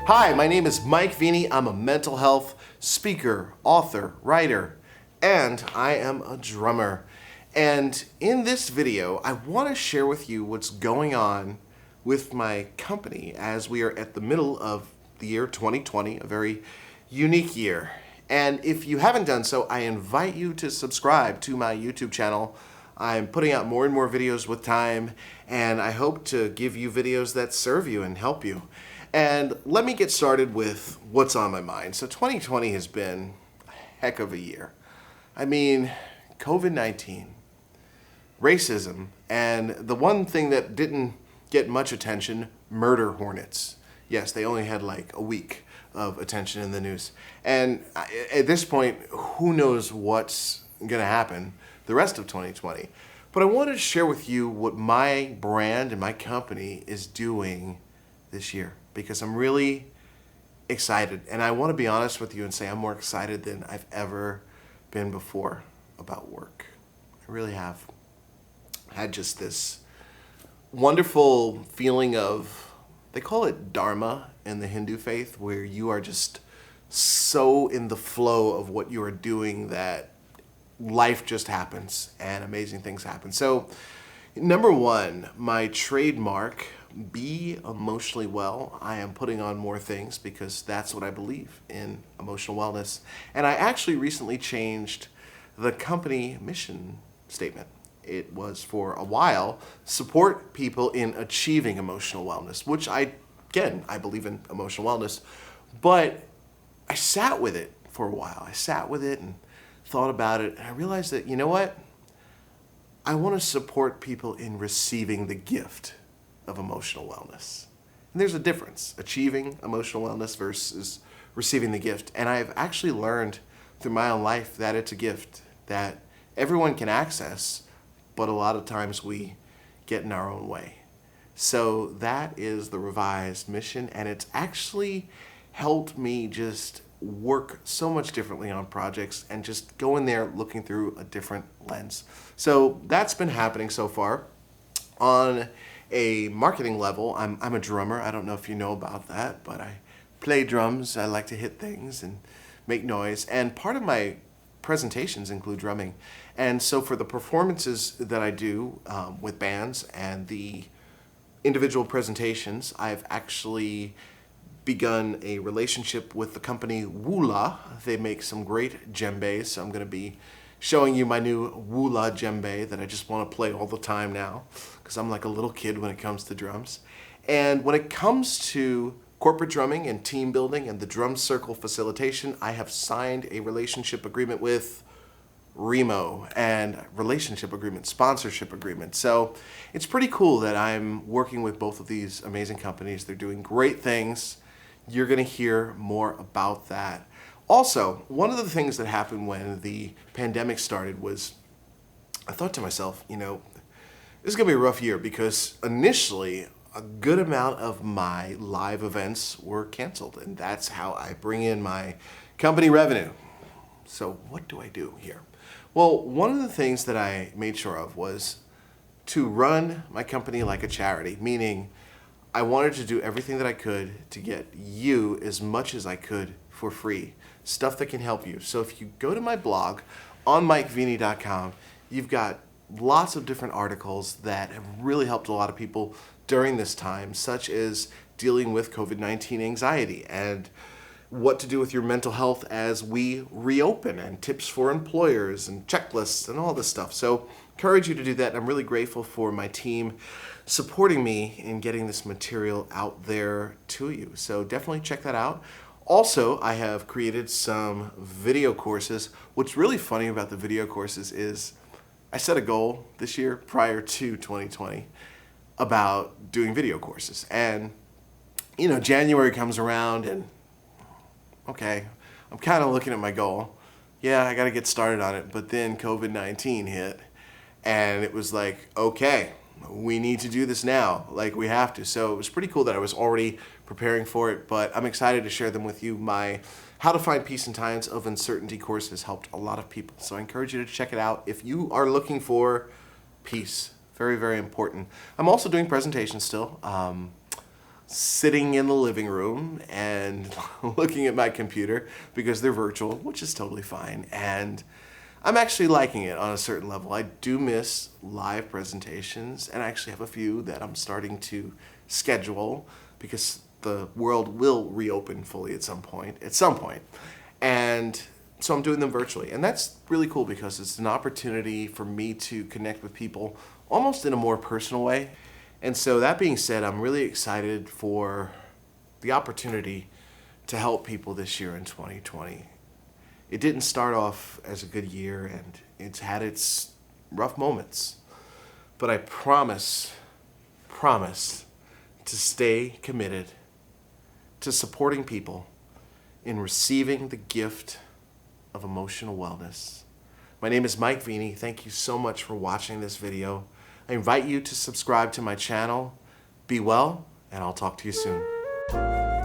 Hi, my name is Mike Veny. I'm a mental health speaker, author, writer, and I am a drummer. And in this video, I want to share with you what's going on with my company as we are at the middle of the year 2020, a very unique year. And if you haven't done so, I invite you to subscribe to my YouTube channel. I'm putting out more and more videos with time, and I hope to give you videos that serve you and help you. And let me get started with what's on my mind. So 2020 has been a heck of a year. I mean, COVID-19, racism, and the one thing that didn't get much attention, murder hornets. Yes, they only had like a week of attention in the news. And at this point, who knows what's gonna happen the rest of 2020. But I wanted to share with you what my brand and my company is doing this year, because I'm really excited. And I want to be honest with you and say I'm more excited than I've ever been before about work. I really have had just this wonderful feeling of, they call it dharma in the Hindu faith, where you are just so in the flow of what you are doing that life just happens and amazing things happen. So number one, my trademark, be emotionally well. I am putting on more things because that's what I believe in, emotional wellness. And I actually recently changed the company mission statement. It was for a while, support people in achieving emotional wellness, which I believe in emotional wellness, but I sat with it for a while. I sat with it and thought about it, and I realized that, you know what? I want to support people in receiving the gift of emotional wellness. And there's a difference, achieving emotional wellness versus receiving the gift. And I've actually learned through my own life that it's a gift that everyone can access, but a lot of times we get in our own way. So that is the revised mission, and it's actually helped me just work so much differently on projects and just go in there looking through a different lens. So that's been happening so far. On a marketing level, I'm a drummer. I don't know if you know about that, but I play drums. I like to hit things and make noise. And part of my presentations include drumming. And so for the performances that I do with bands and the individual presentations, I've actually begun a relationship with the company Woola. They make some great djembes, so I'm going to be showing you my new Woola djembe that I just want to play all the time now, because I'm like a little kid when it comes to drums. And when it comes to corporate drumming and team building and the drum circle facilitation, I have signed a relationship agreement with Remo, and relationship agreement, sponsorship agreement. So it's pretty cool that I'm working with both of these amazing companies. They're doing great things. You're going to hear more about that. Also, one of the things that happened when the pandemic started was I thought to myself, you know, this is going to be a rough year, because initially a good amount of my live events were canceled, and that's how I bring in my company revenue. So what do I do here? Well, one of the things that I made sure of was to run my company like a charity, meaning I wanted to do everything that I could to get you as much as I could for free, stuff that can help you. So if you go to my blog on mikeveny.com, you've got lots of different articles that have really helped a lot of people during this time, such as dealing with COVID-19 anxiety and what to do with your mental health as we reopen, and tips for employers and checklists and all this stuff. So encourage you to do that. And I'm really grateful for my team supporting me in getting this material out there to you. So definitely check that out. Also, I have created some video courses. What's really funny about the video courses is I set a goal this year prior to 2020 about doing video courses. And, you know, January comes around and okay, I'm kind of looking at my goal. Yeah, I got to get started on it. But then COVID-19 hit, and it was like, okay, we need to do this now. Like, we have to. So it was pretty cool that I was already preparing for it, but I'm excited to share them with you. My How to Find Peace in Times of Uncertainty course has helped a lot of people. So I encourage you to check it out if you are looking for peace. Very, very important. I'm also doing presentations still. sitting in the living room and looking at my computer because they're virtual, which is totally fine. And I'm actually liking it on a certain level. I do miss live presentations, and I actually have a few that I'm starting to schedule because the world will reopen fully at some point. And so I'm doing them virtually. And that's really cool because it's an opportunity for me to connect with people almost in a more personal way. And so that being said, I'm really excited for the opportunity to help people this year in 2020. It didn't start off as a good year, and it's had its rough moments. But I promise to stay committed to supporting people in receiving the gift of emotional wellness. My name is Mike Veny. Thank you so much for watching this video. I invite you to subscribe to my channel. Be well, and I'll talk to you soon.